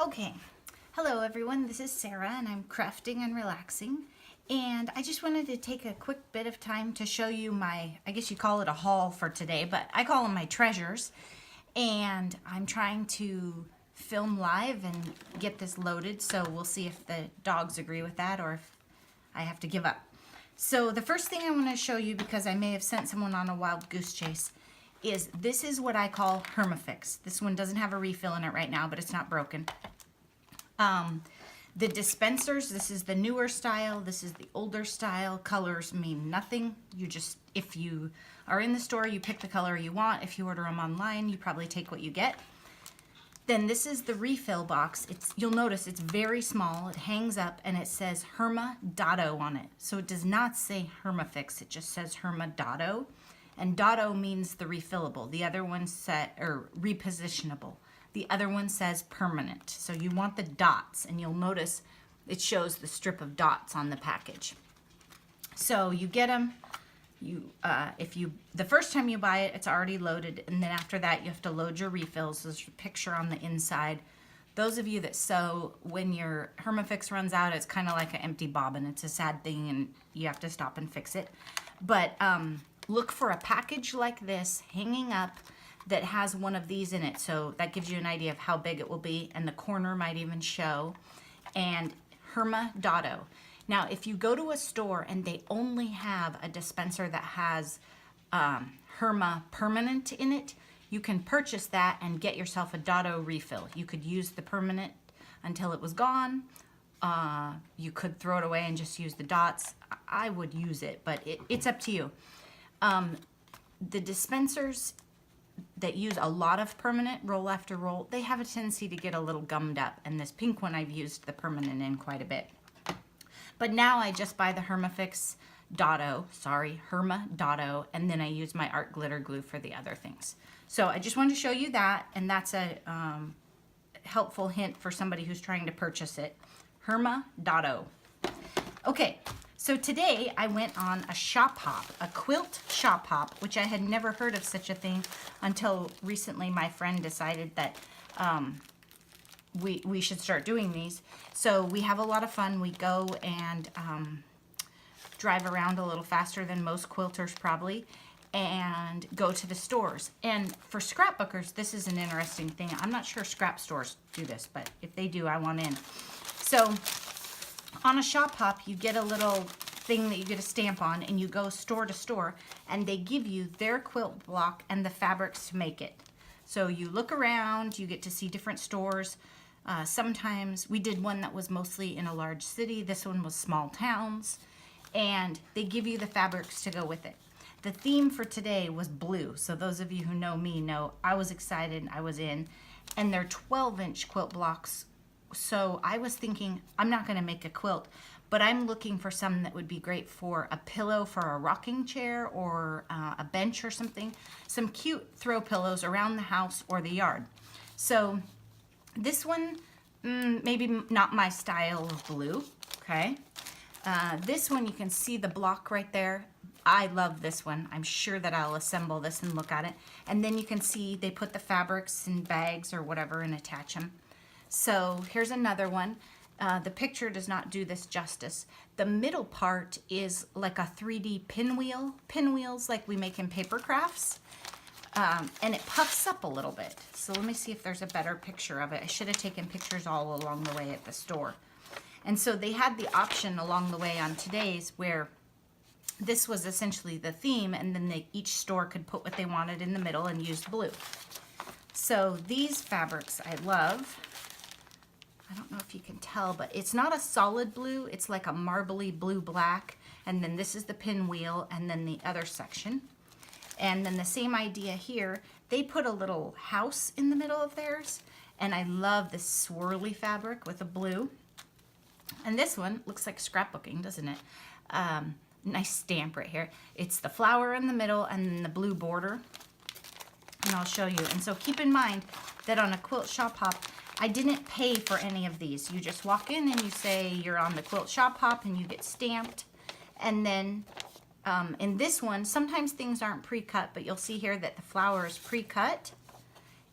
Okay, hello everyone, this is Sarah and I'm crafting and relaxing, and I just wanted to take a quick bit of time to show you my, I guess you call it a haul for today, but I call them my treasures, and I'm trying to film live and get this loaded, so we'll see if the dogs agree with that or if I have to give up. So the first thing I want to show you, because I may have sent someone on a wild goose chase, is this is what I call Herma Fix. This one doesn't have a refill in it right now, but it's not broken. The dispensers, this is the newer style, this is the older style. Colors mean nothing. You just, if you are in the store, you pick the color you want. If you order them online, you probably take what you get. Then this is the refill box. You'll notice it's very small. It hangs up and it says Herma Dotto on it. So it does not say Herma Fix, it just says Herma Dotto. And Dotto means the refillable. The other one repositionable. The other one says permanent. So you want the dots, and you'll notice it shows the strip of dots on the package. So you get them. The first time you buy it, it's already loaded, and then after that you have to load your refills. There's a picture on the inside. Those of you that sew, when your Herma Fix runs out, it's kind of like an empty bobbin. It's a sad thing, and you have to stop and fix it. But look for a package like this hanging up that has one of these in it. So that gives you an idea of how big it will be, and the corner might even show. And Herma Dotto. Now, if you go to a store and they only have a dispenser that has Herma Permanent in it, you can purchase that and get yourself a Dotto refill. You could use the permanent until it was gone. You could throw it away and just use the dots. I would use it, but it's up to you. The dispensers that use a lot of permanent, roll after roll, they have a tendency to get a little gummed up, and this pink one I've used the permanent in quite a bit. But now I just buy the Herma Fix Dotto, Herma Dotto, and then I use my art glitter glue for the other things. So I just wanted to show you that, and that's a helpful hint for somebody who's trying to purchase it. Herma Dotto. Okay. So today I went on a shop hop, a quilt shop hop, which I had never heard of such a thing until recently. My friend decided that we should start doing these. So we have a lot of fun. We go and drive around a little faster than most quilters probably, and go to the stores. And for scrapbookers, this is an interesting thing. I'm not sure scrap stores do this, but if they do, I want in. So on a shop hop, you get a little thing that you get a stamp on, and you go store to store, and they give you their quilt block and the fabrics to make it. So you look around, you get to see different stores. Sometimes we did one that was mostly in a large city. This one was small towns, and they give you the fabrics to go with it. The theme for today was blue. So those of you who know me know I was excited. I was in, and they're 12-inch quilt blocks. So I was thinking, I'm not going to make a quilt, but I'm looking for some that would be great for a pillow for a rocking chair or a bench or something. Some cute throw pillows around the house or the yard. So this one, maybe not my style of blue, okay? This one, you can see the block right there. I love this one. I'm sure that I'll assemble this and look at it. And then you can see they put the fabrics in bags or whatever and attach them. So here's another one. The picture does not do this justice. The middle part is like a 3D pinwheel. Pinwheels like we make in paper crafts. And it puffs up a little bit. So let me see if there's a better picture of it. I should have taken pictures all along the way at the store. And so they had the option along the way on today's where this was essentially the theme, and then each store could put what they wanted in the middle and use blue. So these fabrics I love. I don't know if you can tell, but it's not a solid blue. It's like a marbly blue-black. And then this is the pinwheel, and then the other section. And then the same idea here. They put a little house in the middle of theirs. And I love this swirly fabric with a blue. And this one looks like scrapbooking, doesn't it? Nice stamp right here. It's the flower in the middle and then the blue border. And I'll show you. And so keep in mind that on a Quilt Shop Hop, I didn't pay for any of these. You just walk in and you say you're on the Quilt Shop Hop and you get stamped. And then in this one, sometimes things aren't pre-cut, but you'll see here that the flower is pre-cut.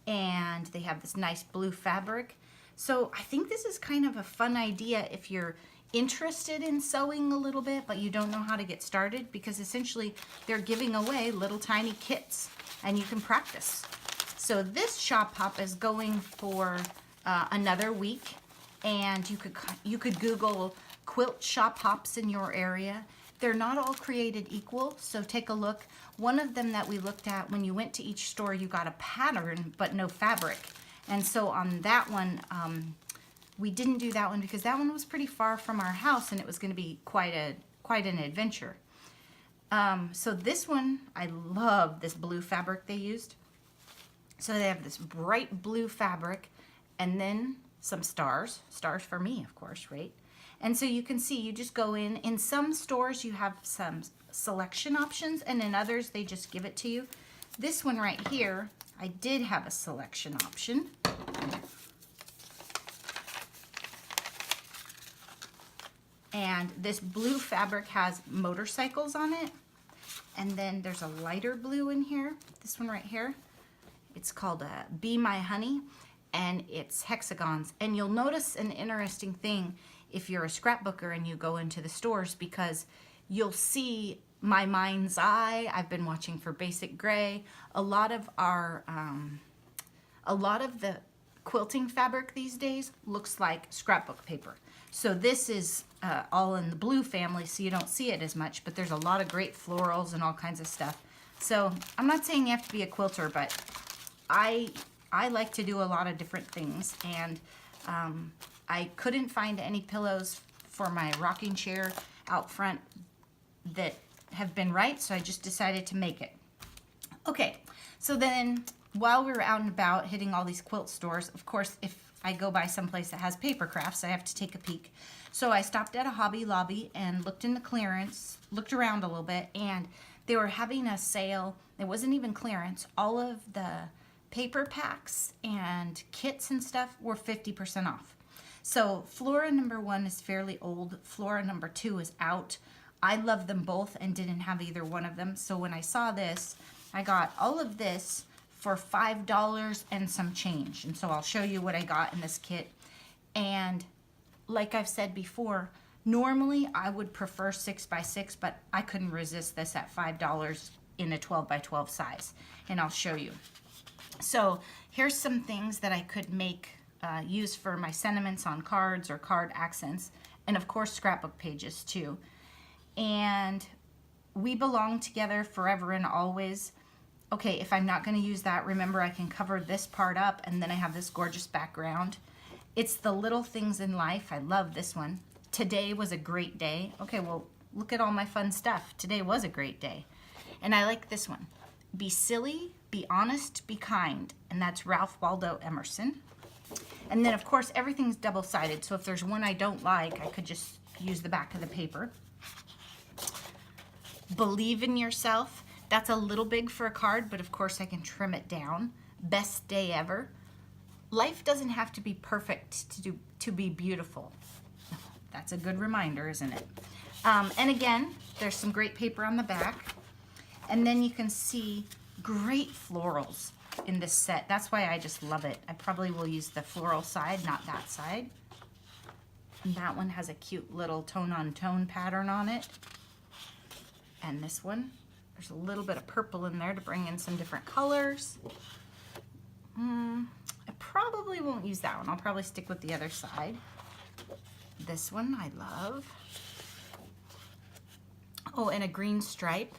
And they have this nice blue fabric. So I think this is kind of a fun idea if you're interested in sewing a little bit, but you don't know how to get started, because essentially they're giving away little tiny kits and you can practice. So this shop hop is going for another week, and you could Google quilt shop hops in your area. They're not all created equal, so take a look. One of them that we looked at, when you went to each store, you got a pattern but no fabric. And so on that one, we didn't do that one because that one was pretty far from our house and it was going to be quite an adventure. So this one, I love this blue fabric they used. So they have this bright blue fabric and then some stars for me, of course, right? And so you can see, you just go in some stores you have some selection options, and in others they just give it to you. This one right here, I did have a selection option. And this blue fabric has motorcycles on it. And then there's a lighter blue in here, this one right here. It's called Be My Honey, and it's hexagons. And you'll notice an interesting thing if you're a scrapbooker and you go into the stores, because you'll see my mind's eye. I've been watching for Basic Gray. A lot of the quilting fabric these days looks like scrapbook paper. So this is all in the blue family, so you don't see it as much, but there's a lot of great florals and all kinds of stuff. So I'm not saying you have to be a quilter, but I like to do a lot of different things, and I couldn't find any pillows for my rocking chair out front that have been right, so I just decided to make it. Okay, so then while we were out and about hitting all these quilt stores, of course, if I go by someplace that has paper crafts, I have to take a peek. So I stopped at a Hobby Lobby and looked in the clearance, looked around a little bit, and they were having a sale. It wasn't even clearance. All of the paper packs and kits and stuff were 50% off. So Flora number 1 is fairly old. Flora number 2 is out. I love them both and didn't have either one of them. So when I saw this, I got all of this for $5 and some change. And so I'll show you what I got in this kit. And like I've said before, normally I would prefer 6x6, but I couldn't resist this at $5 in a 12x12 size. And I'll show you. So here's some things that I could make use for my sentiments on cards or card accents, and of course scrapbook pages too. And We Belong Together Forever and Always. Okay, if I'm not going to use that, remember I can cover this part up, and then I have this gorgeous background. It's the Little Things in Life. I love this one. Today Was a Great Day. Okay, well, look at all my fun stuff. Today was a great day. And I like this one. Be Silly, Be Honest, Be Kind. And that's Ralph Waldo Emerson. And then, of course, everything's double-sided, so if there's one I don't like, I could just use the back of the paper. Believe in Yourself. That's a little big for a card, but of course I can trim it down. Best Day Ever. Life doesn't have to be perfect to be beautiful. That's a good reminder, isn't it? And again, there's some great paper on the back. And then you can see great florals in this set. That's why I just love it. I probably will use the floral side, not that side. And that one has a cute little tone-on-tone pattern on it. And this one, there's a little bit of purple in there to bring in some different colors. I probably won't use that one. I'll probably stick with the other side. This one I love. Oh, and a green stripe.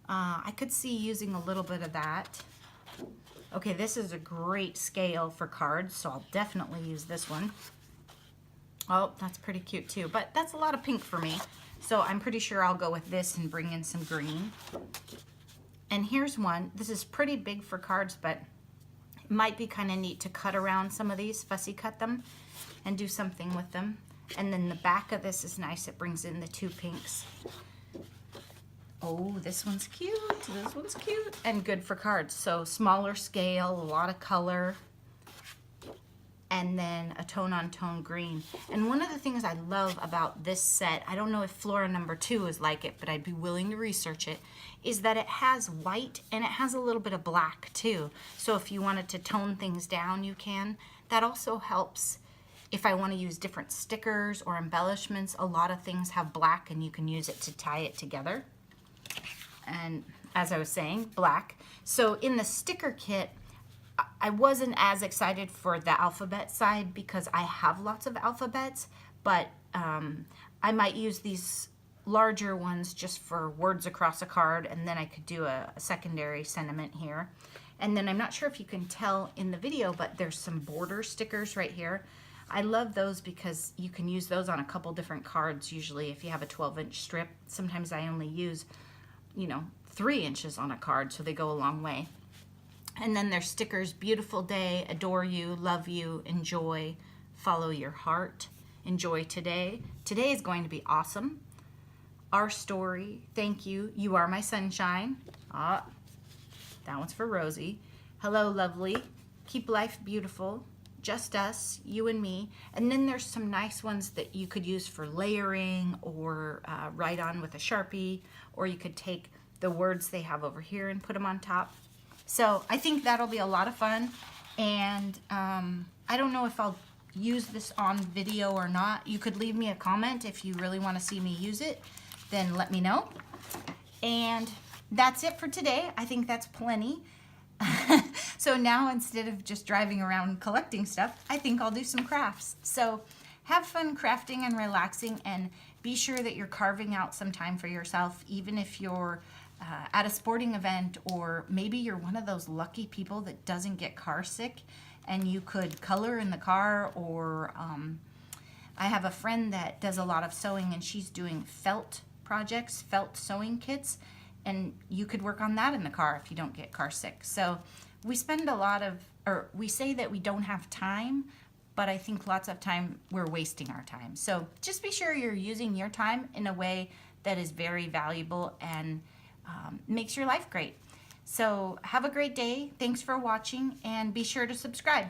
I could see using a little bit of that. Okay, this is a great scale for cards, so I'll definitely use this one. Oh, that's pretty cute too, but that's a lot of pink for me. So I'm pretty sure I'll go with this and bring in some green. And here's one. This is pretty big for cards, but it might be kind of neat to cut around some of these, fussy cut them, and do something with them. And then the back of this is nice. It brings in the 2 pinks. Oh, this one's cute. This one's cute and good for cards. So smaller scale, a lot of color, and then a tone-on-tone green. And one of the things I love about this set, I don't know if Flora number 2 is like it, but I'd be willing to research it, is that it has white and it has a little bit of black too. So if you wanted to tone things down, you can. That also helps If I want to use different stickers or embellishments, a lot of things have black and you can use it to tie it together. And as I was saying, black. So in the sticker kit, I wasn't as excited for the alphabet side because I have lots of alphabets, but I might use these larger ones just for words across a card, and then I could do a secondary sentiment here. And then I'm not sure if you can tell in the video, but there's some border stickers right here. I love those because you can use those on a couple different cards. Usually if you have a 12-inch strip, sometimes I only use, 3 inches on a card, so they go a long way. And then there's stickers: beautiful day, adore you, love you, enjoy, follow your heart, enjoy today. Today is going to be awesome. Our story, thank you, you are my sunshine. Ah, that one's for Rosie. Hello, lovely, keep life beautiful, just us, you and me. And then there's some nice ones that you could use for layering or write on with a Sharpie, or you could take the words they have over here and put them on top. So I think that'll be a lot of fun, and I don't know if I'll use this on video or not. You could leave me a comment if you really want to see me use it, then let me know. And that's it for today. I think that's plenty. So now, instead of just driving around collecting stuff, I think I'll do some crafts. So have fun crafting and relaxing, and be sure that you're carving out some time for yourself, even if you're at a sporting event, or maybe you're one of those lucky people that doesn't get car sick and you could color in the car. Or I have a friend that does a lot of sewing, and she's doing felt projects, felt sewing kits, and you could work on that in the car if you don't get car sick. So we spend a lot of, or we say that we don't have time, but I think lots of time we're wasting our time. So just be sure you're using your time in a way that is very valuable and makes your life great. So have a great day. Thanks for watching, and be sure to subscribe.